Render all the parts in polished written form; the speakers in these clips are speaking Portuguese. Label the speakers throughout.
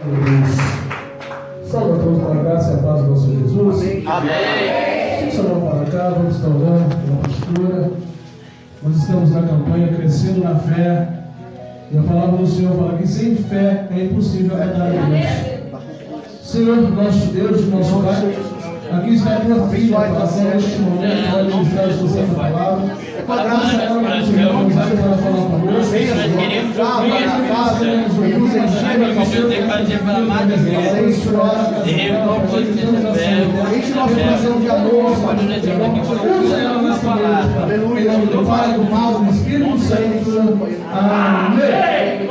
Speaker 1: Salve a todos com a graça e a paz do nosso Jesus.
Speaker 2: Amém.
Speaker 1: Vamos salvar para cá, vamos estar orando pela postura. Nós estamos na campanha Crescendo na Fé. E a palavra do Senhor fala que sem fé é impossível agradar a Deus. Senhor, nosso Deus, nosso Pai, aqui está a tua filha para neste momento, para ministrar a sua palavra. Com a graça e a paz do Senhor, vamos para falar conosco.
Speaker 2: Nós queremos ouvir essa palavra. Como eu tenho para dizer para a amada igreja, derrubou coisas que você deve.
Speaker 1: Enche nosso coração de amor, usa ela na palavra. Aleluia. Em nome do Pai, do Mal, do Espírito Santo. Amém.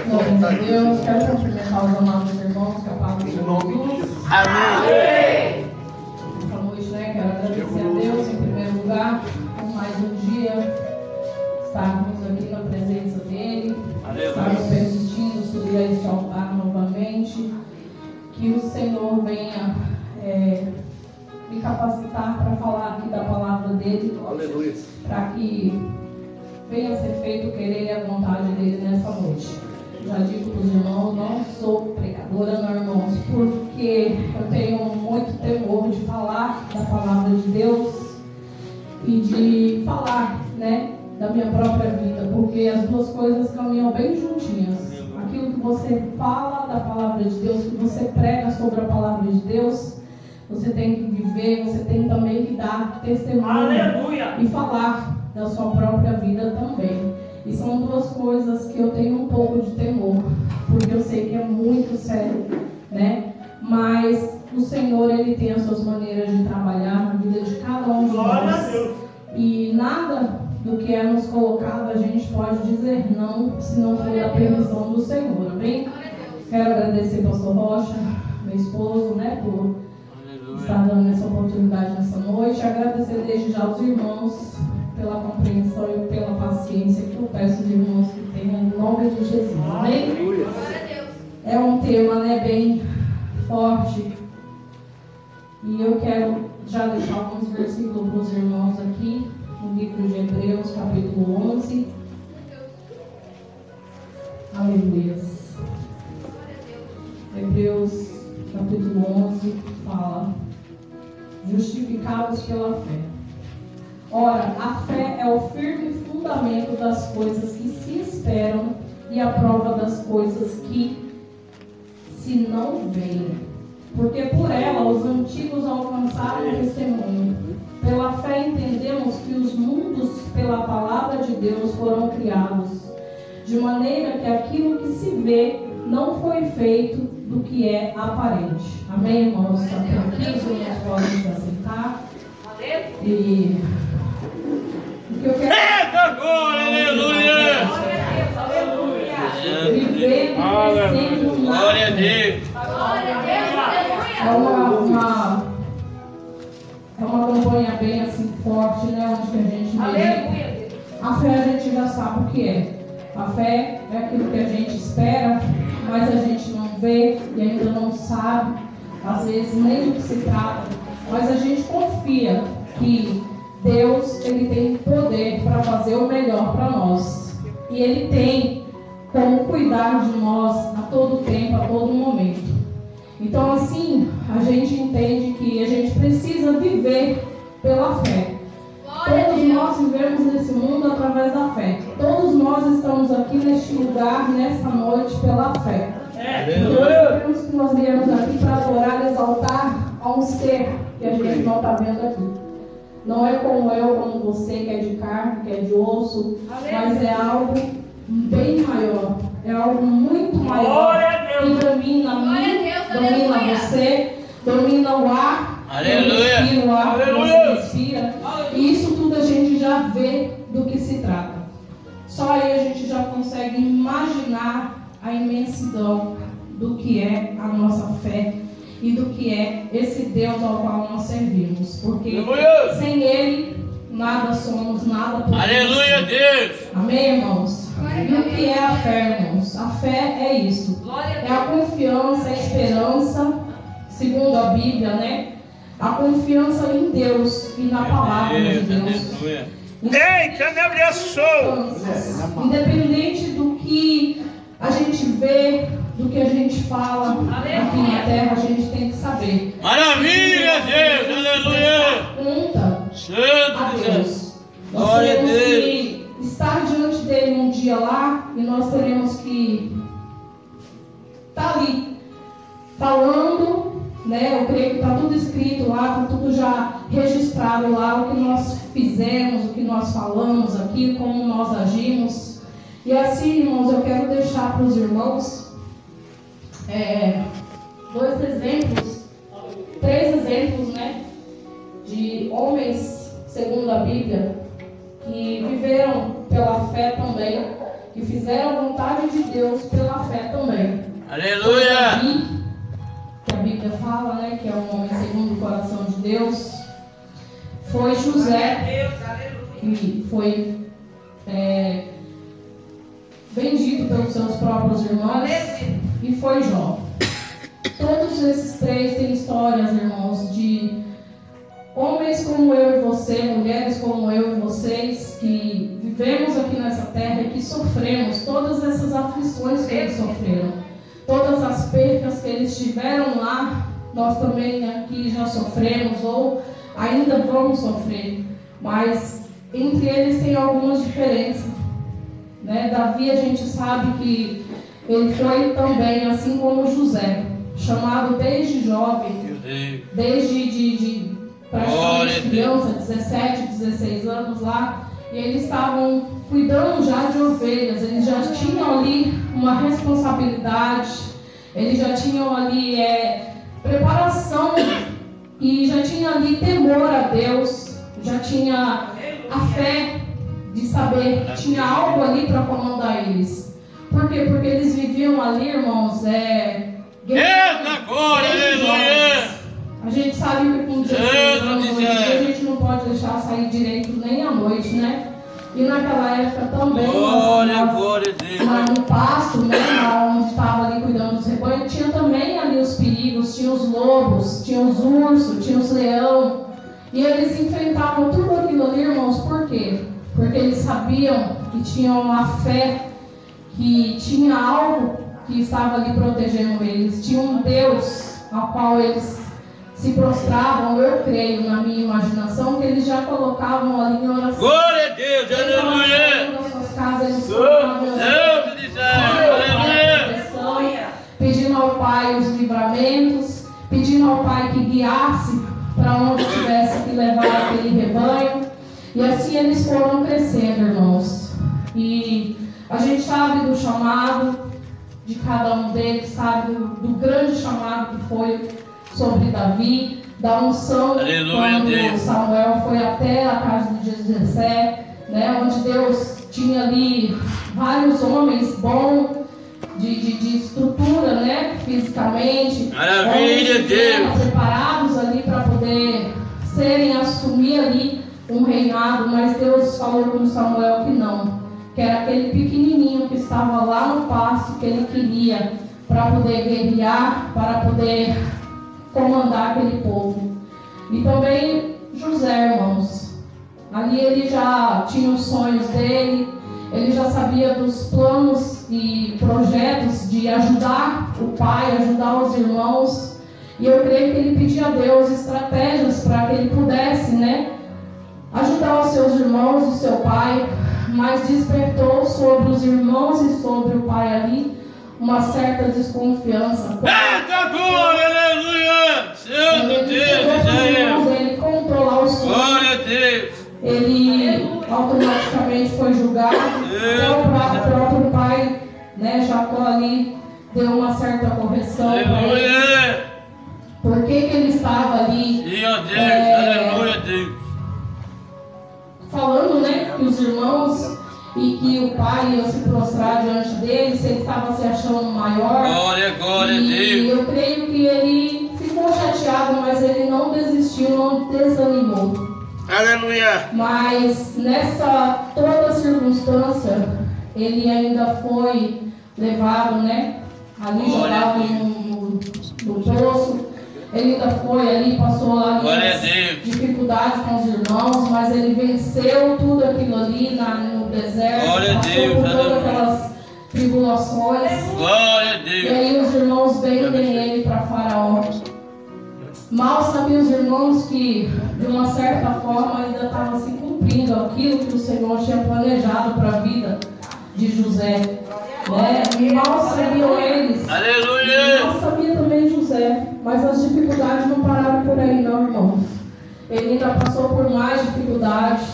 Speaker 3: Glória a Deus. Quero cumprimentar os amados irmãos que a paz do Senhor Jesus.
Speaker 2: Amém.
Speaker 3: Essa noite, né? Quero agradecer a Deus em primeiro lugar por mais um dia estarmos aqui na presença dEle, estarmos permitindo subir a este altar novamente. Que o Senhor venha me capacitar para falar aqui da palavra dEle, para que venha ser feito o querer e a vontade dEle nessa noite. Já digo para os irmãos, não sou pregadora, não, irmãos, porque eu tenho muito temor de falar da palavra de Deus e de falar, né, da minha própria vida, porque as duas coisas caminham bem juntinhas. Aquilo que você fala da palavra de Deus, que você prega sobre a palavra de Deus, você tem que viver, você tem também que dar testemunho. Aleluia! E falar da sua própria vida também. E são duas coisas que eu tenho um pouco de temor, porque eu sei que é muito sério, né? Mas o Senhor, Ele tem as suas maneiras de trabalhar na vida de cada um de nós. E nada do que é nos colocado a gente pode dizer não, se não for da permissão do Senhor, amém? Quero agradecer ao pastor Rocha, meu esposo, né, por estar dando essa oportunidade nessa noite. Agradecer desde já aos irmãos pela compreensão e pela paciência que eu peço aos irmãos que tenham em nome de Jesus, amém? É um tema, né, bem forte. E eu quero já deixar alguns versículos para os irmãos aqui, no livro de Hebreus, capítulo 11. Aleluia. Hebreus, capítulo 11, fala: justificados pela fé. Ora, a fé é o firme fundamento das coisas que se esperam e a prova das coisas que se não veem. Porque por ela os antigos alcançaram o testemunho. Pela fé entendemos que os mundos, pela palavra de Deus, foram criados, de maneira que aquilo que se vê não foi feito do que é aparente. Amém, irmãos? Até aqui os irmãos podem se aceitar. E o que eu quero...
Speaker 2: Eita, glória, aleluia!
Speaker 3: Viver e crescendo na
Speaker 2: Glória a Deus!
Speaker 3: É uma campanha bem assim forte, né? Onde que a gente vê. A fé a gente já sabe o que é. A fé é aquilo que a gente espera, mas a gente não vê e ainda não sabe, às vezes nem do que se trata. Mas a gente confia que Deus, Ele tem poder para fazer o melhor para nós. E Ele tem como cuidar de nós a todo tempo, a todo momento. Então assim, a gente entende que a gente precisa viver pela fé. Todos nós vivemos nesse mundo através da fé. Todos nós estamos aqui neste lugar, nesta noite, pela fé. Nós que nós viemos aqui para adorar, exaltar a um ser que a gente não está vendo aqui. Não é como eu, como você, que é de carne, que é de osso, mas é algo bem maior. É algo muito maior que domina a mim, domina você, domina o ar,
Speaker 2: Aleluia!
Speaker 3: o ar que você respira. E isso tudo a gente já vê do que se trata. Só aí a gente já consegue imaginar a imensidão do que é a nossa fé e do que é esse Deus ao qual nós servimos. Porque
Speaker 2: Aleluia!
Speaker 3: Sem Ele, nada somos, nada podemos.
Speaker 2: Aleluia, Deus!
Speaker 3: Amém, irmãos? E o que é a fé, irmãos? A fé é isso. É a confiança, a esperança, segundo a Bíblia, né? A confiança em Deus e na palavra de Deus.
Speaker 2: Ei, que me abraçou!
Speaker 3: Independente do que a gente vê, do que a gente fala aqui na terra, a gente tem que saber.
Speaker 2: Maravilha, Deus, aleluia!
Speaker 3: Conta a Deus. Nós
Speaker 2: Glória a
Speaker 3: temos
Speaker 2: Deus.
Speaker 3: que estar diante dele um dia lá e nós teremos que estar ali falando, né? Eu creio que está tudo escrito lá, está tudo já registrado lá, o que nós fizemos, o que nós falamos aqui, como nós agimos. E assim, irmãos, eu quero deixar para os irmãos três exemplos, né, de homens, segundo a Bíblia, que viveram pela fé também, que fizeram a vontade de Deus pela fé também.
Speaker 2: Aleluia!
Speaker 3: Davi, que a Bíblia fala, né, que é um homem segundo o coração de Deus. Foi José, que foi vendido pelos seus próprios irmãos, e foi Jó. Todos esses três têm histórias, irmãos, de homens como eu e você, mulheres como eu e vocês, que vivemos aqui nessa terra e que sofremos todas essas aflições que eles sofreram, todas as percas que eles tiveram lá, nós também aqui já sofremos ou ainda vamos sofrer, mas entre eles tem algumas diferenças, né? Davi, a gente sabe que ele foi também, assim como José, chamado desde jovem, desde praticamente criança, 17, 16 anos lá, e eles estavam cuidando já de ovelhas, eles já tinham ali uma responsabilidade, eles já tinham ali preparação e já tinha ali temor a Deus, já tinha a fé de saber que tinha algo ali para comandar eles. Por quê? Porque eles viviam ali, irmãos,
Speaker 2: Eita glória, aleluia!
Speaker 3: A gente sabe que com 16 anos a gente não pode deixar sair direito nem à noite, né? E naquela época também,
Speaker 2: glória a Deus,
Speaker 3: no pasto, né, onde estava ali cuidando dos rebanhos, tinha também ali os perigos, tinha os lobos, tinha os ursos, tinha os leões. E eles enfrentavam tudo aquilo ali, irmãos, por quê? Porque eles sabiam que tinham uma fé, que tinha algo que estava ali protegendo eles. Tinha um Deus ao qual eles se prostravam, eu creio, na minha imaginação, que eles já colocavam ali em oração.
Speaker 2: Glória a Deus, aleluia!
Speaker 3: Nas suas casas, eles colocavam aleluia, pedindo ao Pai os livramentos, pedindo ao Pai que guiasse para onde tivesse que levar aquele rebanho. E assim eles foram crescendo, irmãos. E a gente sabe do chamado de cada um deles, sabe do grande chamado que foi sobre Davi, da unção, quando Samuel foi até a casa de Jessé, né, onde Deus tinha ali vários homens bons de estrutura, né, fisicamente,
Speaker 2: maravilha, Deus,
Speaker 3: preparados ali para poder assumir ali um reinado, mas Deus falou com Samuel que não, que era aquele pequenininho que estava lá no pasto que ele queria para poder guerrear, para poder comandar aquele povo. E também José, irmãos, ali ele já tinha os sonhos dele, ele já sabia dos planos e projetos de ajudar o pai, ajudar os irmãos, e eu creio que ele pedia a Deus estratégias para que ele pudesse, né, ajudar os seus irmãos, o seu pai, mas despertou sobre os irmãos e sobre o pai ali uma certa desconfiança.
Speaker 2: Eita glória, aleluia! Santo Deus,
Speaker 3: ele contou lá os sonhos.
Speaker 2: Glória a Deus!
Speaker 3: Ele automaticamente foi julgado. O próprio pai, né, Jacó ali deu uma certa correção para ele. Por que ele estava ali?
Speaker 2: Sim, ó Deus, aleluia, Deus.
Speaker 3: Falando, né, que os irmãos e que o pai ia se prostrar diante dele, se ele estava se achando maior.
Speaker 2: Glória a Deus.
Speaker 3: E eu creio que ele ficou chateado, mas ele não desistiu, não desanimou.
Speaker 2: Aleluia.
Speaker 3: Mas nessa toda circunstância, ele ainda foi levado, né, ali jogado no poço. Ele ainda foi ali, passou ali dificuldades com os irmãos, mas ele venceu tudo aquilo ali no deserto, passou por todas aquelas tribulações.
Speaker 2: Glória a Deus.
Speaker 3: E aí os irmãos vendem ele para Faraó. Mal sabiam os irmãos que, de uma certa forma, ainda estava se cumprindo aquilo que o Senhor tinha planejado para a vida de José. Né? Mal sabiam eles.
Speaker 2: Aleluia!
Speaker 3: Mal sabia também José. Mas as dificuldades não pararam por aí, não, irmão. Ele ainda passou por mais dificuldades.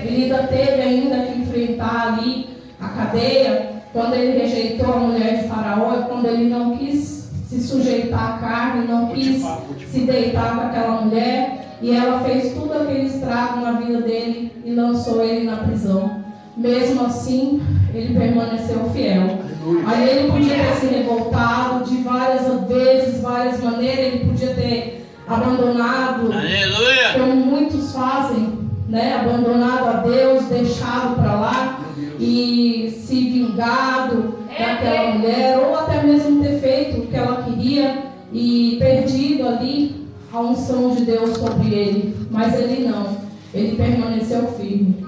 Speaker 3: Ele ainda teve que enfrentar ali a cadeia. Quando ele rejeitou a mulher de Faraó, quando ele não quis se sujeitar à carne, não quis se deitar com aquela mulher, e ela fez tudo aquele estrago na vida dele e lançou ele na prisão. Mesmo assim, ele permaneceu fiel. Aí ele podia ter se revoltado de várias vezes, várias maneiras, ele podia ter abandonado,
Speaker 2: aleluia,
Speaker 3: como muitos fazem, né? Abandonado a Deus, deixado para lá e se vingado daquela mulher, ou até mesmo ter feito o que ela queria e perdido ali a unção de Deus sobre ele. Mas ele não, ele permaneceu firme.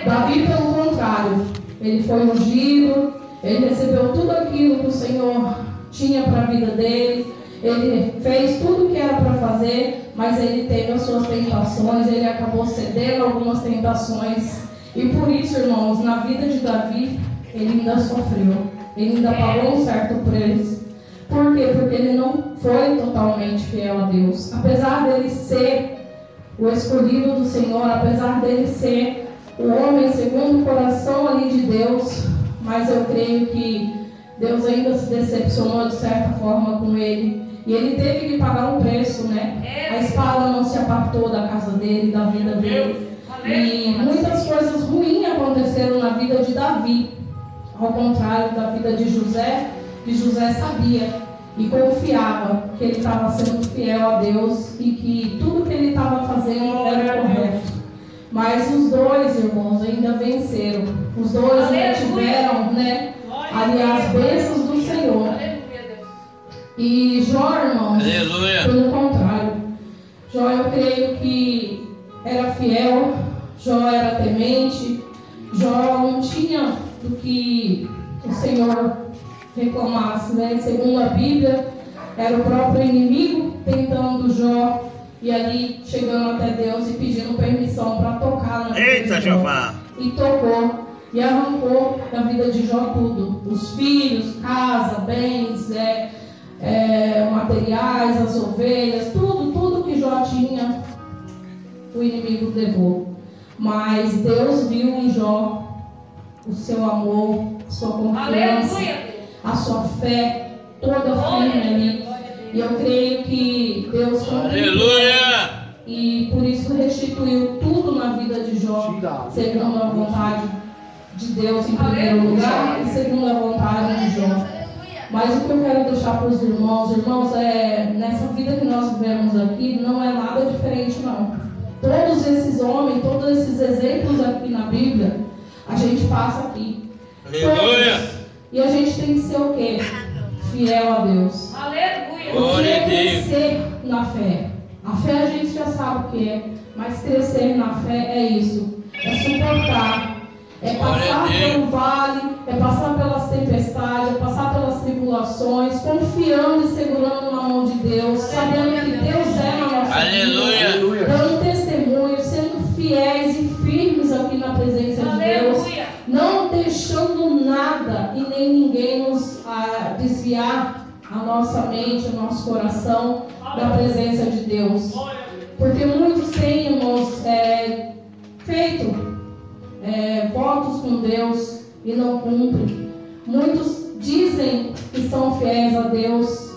Speaker 3: Davi, pelo contrário, ele foi ungido, ele recebeu tudo aquilo que o Senhor tinha para a vida dele, ele fez tudo o que era para fazer, mas ele teve as suas tentações, ele acabou cedendo algumas tentações. E por isso, irmãos, na vida de Davi, ele ainda sofreu, ele ainda pagou um certo preço. Por quê? Porque ele não foi totalmente fiel a Deus. Apesar dele ser o escolhido do Senhor, apesar dele ser o homem segundo o coração ali de Deus, mas eu creio que Deus ainda se decepcionou de certa forma com ele. E ele teve que pagar um preço, né? A espada não se apartou da casa dele, da vida dele. E muitas coisas ruins aconteceram na vida de Davi, ao contrário da vida de José, que José sabia e confiava que ele estava sendo fiel a Deus e que tudo que ele estava fazendo era correto. Mas os dois, irmãos, ainda venceram. Os dois ainda tiveram, né, ali as bênçãos do Senhor. E Jó, irmãos, pelo contrário, Jó, eu creio que era fiel, Jó era temente, Jó não tinha do que o Senhor reclamasse, né? Segundo a Bíblia, era o próprio inimigo tentando Jó e ali chegando até Deus e pedindo permissão para tocar na vida de Jó. E tocou e arrancou da vida de Jó tudo: os filhos, casa, bens, materiais, as ovelhas, tudo que Jó tinha, o inimigo levou. Mas Deus viu em Jó o seu amor, a sua confiança, a sua fé toda firme ali. E eu creio que Deus
Speaker 2: aleluia,
Speaker 3: e por isso restituiu tudo na vida de Jó, segundo a vontade de Deus em primeiro lugar e segundo a vontade de Jó. Mas o que eu quero deixar para os irmãos, nessa vida que nós vivemos aqui, não é nada diferente não. Todos esses homens, todos esses exemplos aqui na Bíblia, a gente passa aqui.
Speaker 2: Aleluia.
Speaker 3: E a gente tem que ser o quê? Fiel a Deus.
Speaker 2: Aleluia.
Speaker 3: O que é crescer na fé? A fé a gente já sabe o que é, mas crescer na fé é isso. É suportar. É passar pelo vale, é passar pelas tempestades, é passar pelas tribulações, confiando e segurando na mão de Deus, sabendo que Deus é na nossa vida, dando testemunho, sendo fiéis e firmes aqui na presença de Deus, não deixando nada e nem ninguém nos desviar a nossa mente, o nosso coração da presença de Deus. Porque muitos têm, irmãos, feito votos com Deus e não cumprem. Muitos dizem que são fiéis a Deus,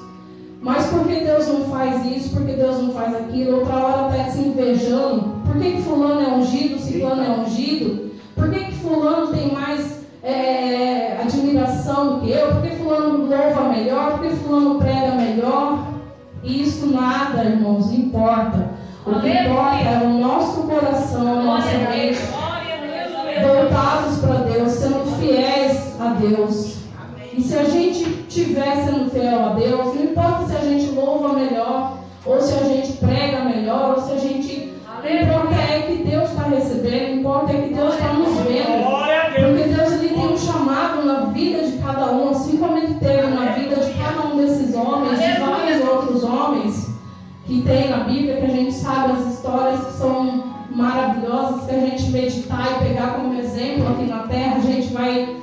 Speaker 3: mas por que Deus não faz isso? Por que Deus não faz aquilo? Outra hora está se invejando. Por que fulano é ungido, ciclano é ungido? Por que fulano tem mais admiração do que eu? Por que fulano louva melhor? Por que fulano prega melhor? Isso nada, irmãos, importa. O que importa é o nosso coração, a nossa mente, voltados para Deus, sendo fiéis a Deus. E se a gente estiver sendo fiel a Deus, não importa se a gente louva melhor, ou se a gente prega melhor, ou se a gente... Não importa é que Deus está recebendo, não importa é que Deus está nos vendo. que tem na Bíblia, que a gente sabe as histórias que são maravilhosas, que a gente meditar e pegar como exemplo aqui na terra, a gente vai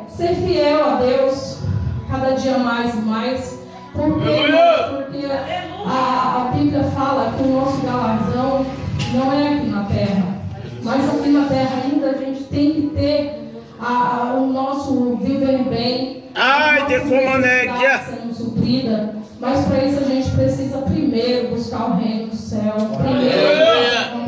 Speaker 3: ser fiel a Deus cada dia mais e mais. Porque a Bíblia fala que o nosso galardão não é aqui na terra, mas aqui na terra ainda a gente tem que ter o nosso viver bem, sendo suprida. Mas para isso a gente precisa primeiro buscar o reino do céu, primeiro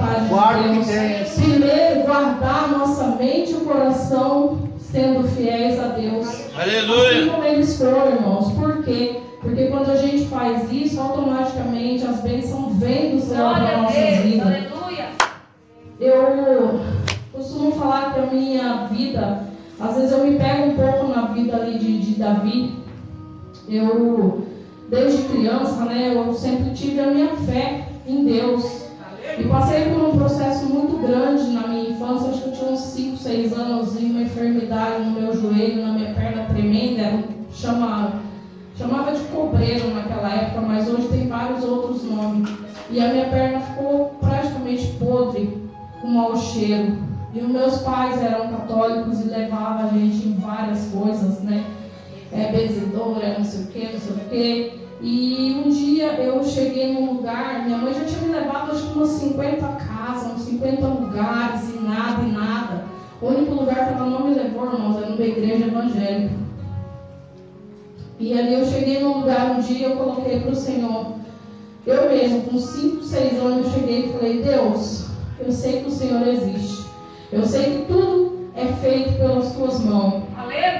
Speaker 3: a vontade de Deus, primeiro guardar a nossa mente e o coração sendo fiéis a Deus.
Speaker 2: Aleluia.
Speaker 3: Assim como eles foram, irmãos. Por quê? Porque quando a gente faz isso, automaticamente as bênçãos vêm do céu para nossas vidas.
Speaker 4: Aleluia.
Speaker 3: Eu costumo falar que a minha vida, às vezes eu me pego um pouco na vida ali de Davi. Desde criança, né, eu sempre tive a minha fé em Deus. E passei por um processo muito grande na minha infância. Acho que eu tinha uns 5, 6 anos, e uma enfermidade no meu joelho, na minha perna tremenda. Chamava de cobreiro naquela época, mas hoje tem vários outros nomes. E a minha perna ficou praticamente podre, com mau cheiro. E os meus pais eram católicos e levavam a gente em várias coisas, né? Benzedora, não sei o que. E um dia eu cheguei num lugar, minha mãe já tinha me levado acho que umas 50 casas, uns 50 lugares e nada. O único lugar que ela não me levou, irmãos, era numa igreja evangélica. E ali eu cheguei num lugar um dia, eu coloquei para o Senhor, eu mesmo, com 5, 6 anos, eu cheguei e falei: Deus, eu sei que o Senhor existe, eu sei que tudo é feito pelas tuas mãos.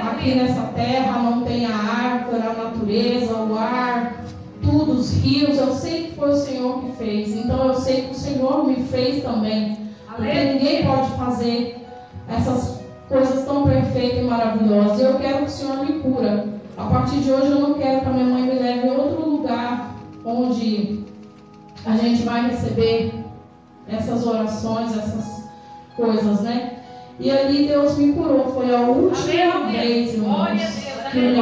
Speaker 3: Aqui nessa terra não tem a árvore, a natureza, o ar, tudo, os rios. Eu sei que foi o Senhor que fez. Então eu sei que o Senhor me fez também. Porque ninguém pode fazer essas coisas tão perfeitas e maravilhosas. Eu quero que o Senhor me cura. A partir de hoje eu não quero que a minha mãe me leve em outro lugar onde a gente vai receber essas orações, essas coisas, né? E ali Deus me curou. Foi a última vez, irmãos, que Ele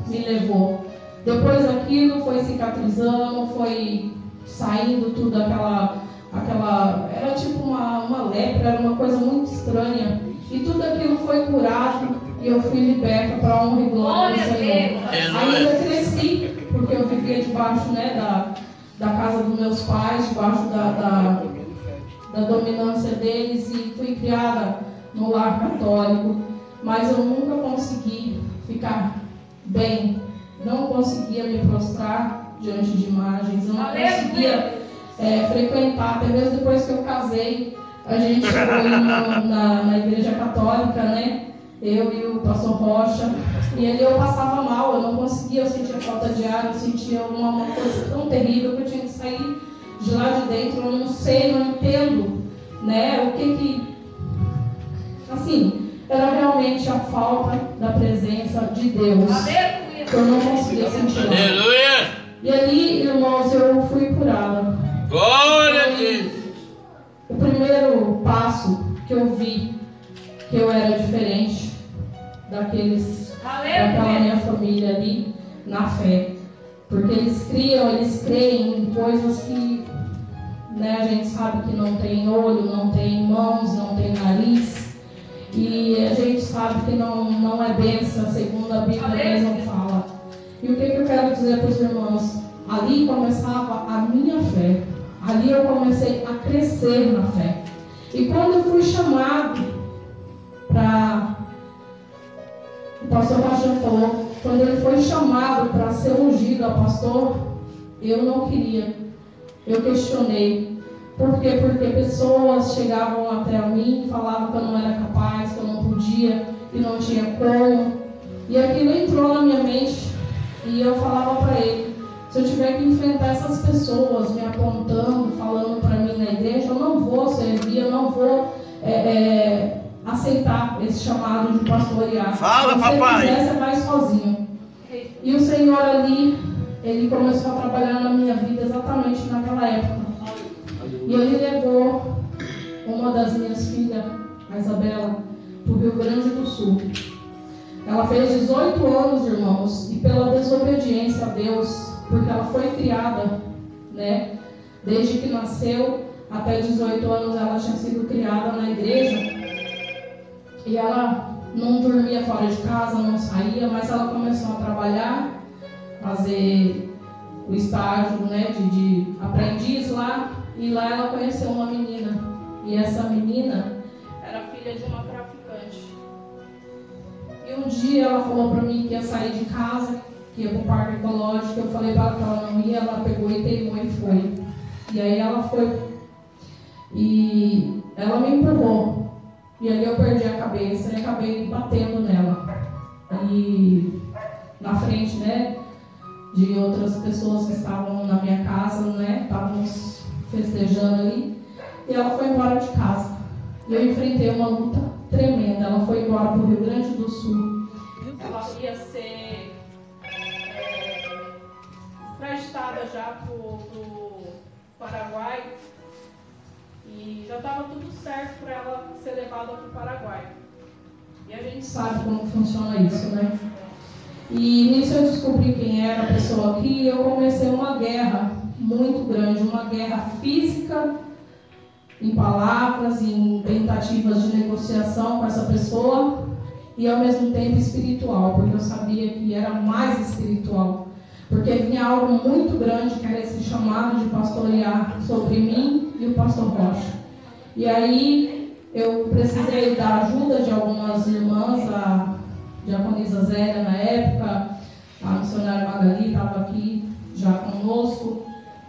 Speaker 3: me levou. Depois daquilo foi cicatrizando, foi saindo tudo aquela era tipo uma lepra, era uma coisa muito estranha. E tudo aquilo foi curado e eu fui liberta para a honra e glória do Senhor. Aí eu cresci, porque eu vivia debaixo, né, da casa dos meus pais, debaixo da dominância deles, e fui criada no lar católico, mas eu nunca consegui ficar bem, não conseguia me prostrar diante de imagens, eu não conseguia frequentar, até mesmo depois que eu casei, a gente foi na igreja católica, né, eu e o pastor Rocha, e ali eu passava mal, eu não conseguia, eu sentia falta de ar, eu sentia uma coisa tão terrível que eu tinha que sair de lá de dentro. Eu não sei, não entendo, né, o que assim, era realmente a falta da presença de Deus, que eu não conseguia sentir.
Speaker 2: Aleluia!
Speaker 3: E ali, irmãos, eu fui curada.
Speaker 2: Glória a Deus!
Speaker 3: O primeiro passo que eu vi que eu era diferente daquela minha família ali na fé, porque eles creem em coisas que, né, a gente sabe que não tem olho, não tem mãos, não tem nariz, e a gente sabe que não é bênção, segundo a Bíblia mesmo fala. E o que eu quero dizer para os irmãos? Ali começava a minha fé, ali eu comecei a crescer na fé. E quando eu fui chamado para, o pastor Rocha falou, quando ele foi chamado para ser ungido a pastor, eu não queria, eu questionei. Por quê? Porque pessoas chegavam até a mim e falavam que eu não era capaz, que eu não podia, que não tinha como. E aquilo entrou na minha mente e eu falava para ele: se eu tiver que enfrentar essas pessoas me apontando, falando para mim na igreja, eu não vou servir, eu não vou aceitar esse chamado de pastorear.
Speaker 2: Fala,
Speaker 3: se
Speaker 2: papai!
Speaker 3: Se você quiser, você vai sozinho. E o Senhor ali, Ele começou a trabalhar na minha vida exatamente naquela época. E Ele levou uma das minhas filhas, a Isabela, para o Rio Grande do Sul. Ela fez 18 anos, irmãos, e pela desobediência a Deus, porque ela foi criada, né? Desde que nasceu até 18 anos ela tinha sido criada na igreja e ela não dormia fora de casa, não saía, mas ela começou a trabalhar, fazer o estágio, né, de aprendiz lá, e lá ela conheceu uma menina, e essa menina era filha de uma traficante. E um dia ela falou para mim que ia sair de casa, que ia para o parque ecológico. Eu falei para ela que ela não ia, ela pegou e teimou e foi. E aí ela foi e ela me empurrou, e ali eu perdi a cabeça e acabei batendo nela, e na frente, né, de outras pessoas que estavam na minha casa, né, estávamos festejando ali, e ela foi embora de casa. E eu enfrentei uma luta tremenda. Ela foi embora para o Rio Grande do Sul. Ela ia ser extraditada já para o Paraguai, e já estava tudo certo para ela ser levada para o Paraguai. E a gente sabe como funciona isso, né? E nisso eu descobri quem era a pessoa aqui, e eu comecei uma guerra muito grande, uma guerra física, em palavras, em tentativas de negociação com essa pessoa, e ao mesmo tempo espiritual, porque eu sabia que era mais espiritual, porque vinha algo muito grande, que era esse chamado de pastorear sobre mim e o pastor Rocha. E aí eu precisei da ajuda de algumas irmãs, a diaconisa Zélia na época, a missionária Magali estava aqui já conosco,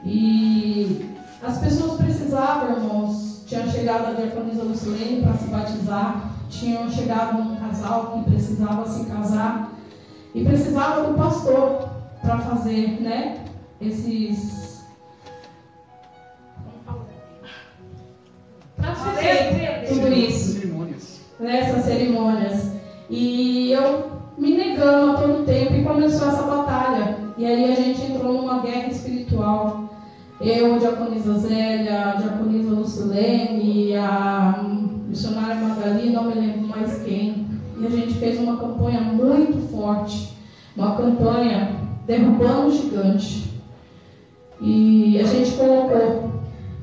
Speaker 3: e as pessoas precisavam, irmãos. Tinha chegado a diaconisa Lucilene para se batizar, tinham chegado um casal que precisava se casar e precisava do pastor para fazer, né, para fazer tudo isso, essas cerimônias. E eu me negando a todo tempo, e começou essa batalha. E aí a gente entrou numa guerra espiritual. Eu, a diaconisa Zélia, a diaconisa Lucilene, a missionária Magali, não me lembro mais quem. E a gente fez uma campanha muito forte, uma campanha derrubando o gigante. E a gente colocou,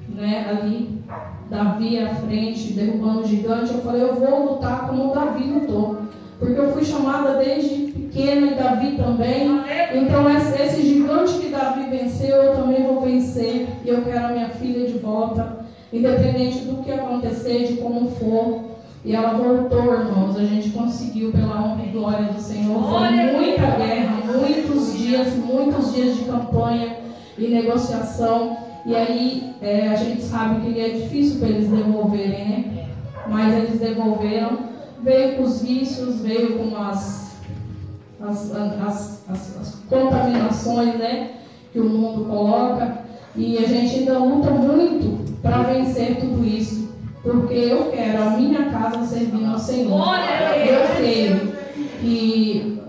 Speaker 3: né, ali Davi à frente, derrubando o gigante. Eu falei, eu vou lutar como Davi lutou, porque eu fui chamada desde pequena, e Davi também. Então esse gigante que Davi venceu, eu também vou vencer. E eu quero a minha filha de volta, independente do que acontecer, de como for. E ela voltou, irmãos. A gente conseguiu, pela honra e glória do Senhor. Foi muita guerra, muitos dias de campanha e negociação. E aí a gente sabe que é difícil para eles devolverem, né? Mas eles devolveram. Veio com os vícios, veio com as contaminações, né, que o mundo coloca. E a gente ainda luta muito para vencer tudo isso, porque eu quero a minha casa servindo ao Senhor. Eu creio que,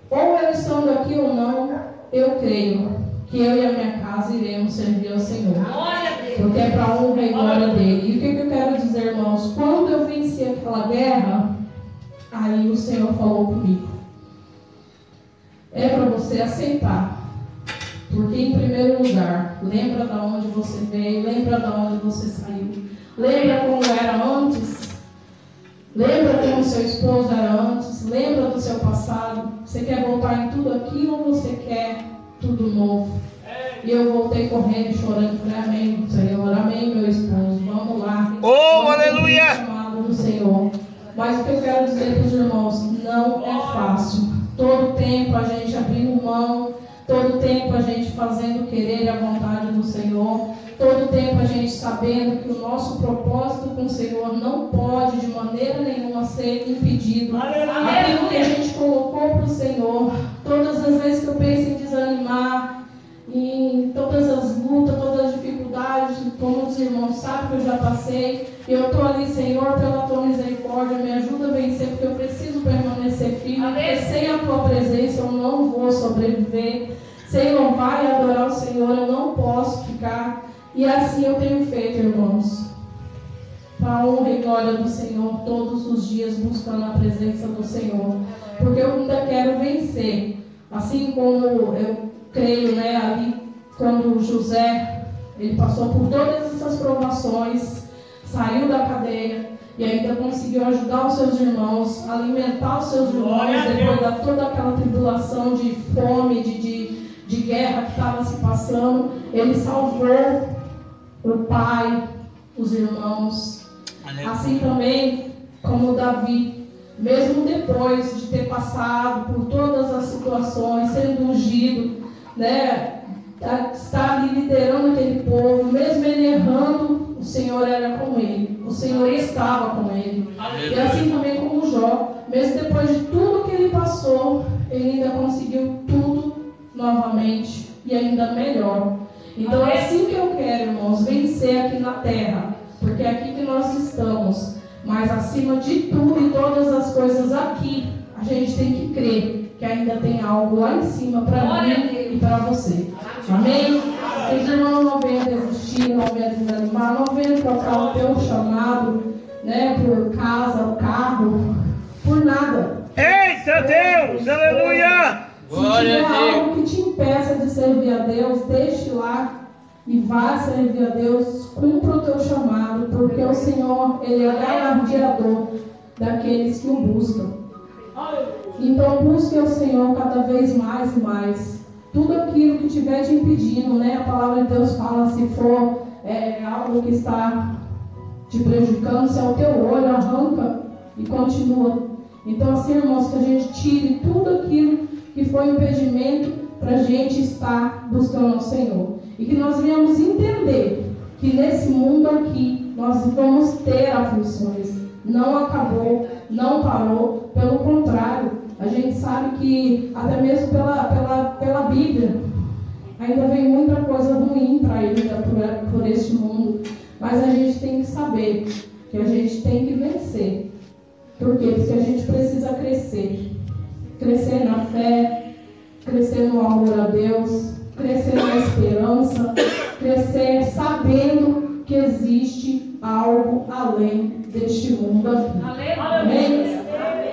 Speaker 3: ou eu estando aqui ou não, eu creio que eu e a minha casa iremos servir ao Senhor, porque é para a honra e glória dele. E o que eu quero dizer, irmãos? Quando eu venci aquela guerra, aí o Senhor falou comigo: é para você aceitar, porque em primeiro lugar, lembra de onde você veio, lembra de onde você saiu, lembra como era antes, lembra como seu esposo era antes, lembra do seu passado. Você quer voltar em tudo aquilo ou você quer tudo novo? E eu voltei correndo e chorando. Falei, amém, Senhor, amém, meu esposo, vamos lá.
Speaker 2: Oh, aleluia!
Speaker 3: Chamado do Senhor. Mas o que eu quero dizer para os irmãos, não é fácil. Todo tempo a gente abrindo mão, todo tempo a gente fazendo querer a vontade do Senhor, todo tempo a gente sabendo que o nosso propósito com o Senhor não pode de maneira nenhuma ser impedido. Aquilo que a gente colocou para o Senhor, todas as vezes que eu penso em desanimar, em todas as lutas, todas as dificuldades, como os irmãos sabem que eu já passei, e eu estou ali, Senhor, pela tua misericórdia, me ajuda a vencer, porque eu preciso permanecer firme, porque sem a tua presença eu não vou sobreviver, sem louvar e adorar o Senhor eu não posso ficar. E assim eu tenho feito, irmãos, para a honra e glória do Senhor, todos os dias buscando a presença do Senhor, porque eu ainda quero vencer, assim como eu creio, né, ali quando José, ele passou por todas essas provações, saiu da cadeia e ainda conseguiu ajudar os seus irmãos, alimentar os seus irmãos depois de toda aquela tribulação de fome, de guerra que estava se passando. Ele salvou o pai, os irmãos. Assim também como Davi, mesmo depois de ter passado por todas as situações, sendo ungido, né, estar ali liderando aquele povo, mesmo ele errando, o Senhor era com ele, o Senhor estava com ele. E assim também como Jó, mesmo depois de tudo que ele passou, ele ainda conseguiu tudo novamente e ainda melhor. Então é assim que eu quero, irmãos, vencer aqui na terra, porque é aqui que nós estamos. Mas acima de tudo e todas as coisas aqui, a gente tem que crer que ainda tem algo lá em cima para mim e para você. Amém? Os irmãos não venham desistir, não venham desanimar, não venham trocar o teu chamado, né, por casa, o carro, por nada.
Speaker 2: Eita Deus, aleluia!
Speaker 3: Se tiver algo que te impeça de servir a Deus, deixe lá e vá servir a Deus, cumpra o teu chamado, porque o Senhor, Ele é galardoador daqueles que o buscam. Então busque o Senhor cada vez mais e mais. Tudo aquilo que estiver te impedindo, né? A palavra de Deus fala, se for algo que está te prejudicando, se é o teu olho, arranca e continua. Então assim, irmãos, que a gente tire tudo aquilo que foi impedimento para a gente estar buscando o Senhor. E que nós venhamos entender que nesse mundo aqui nós vamos ter aflições. Não acabou, não parou, pelo contrário, a gente sabe que até mesmo pela Bíblia ainda vem muita coisa ruim para ainda por este mundo. Mas a gente tem que saber que a gente tem que vencer. Por quê? Porque a gente precisa crescer. Crescer na fé, crescer no amor a Deus, crescer na esperança, crescer sabendo que existe algo além deste mundo aqui. Amém?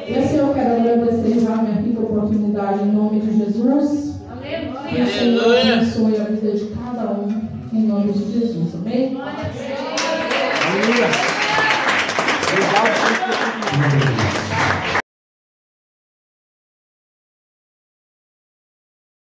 Speaker 3: E assim eu quero agradecer já a minha rica oportunidade em nome de Jesus. Que o Senhor abençoe a vida de cada um em nome de Jesus. Amém?
Speaker 2: Aleluia!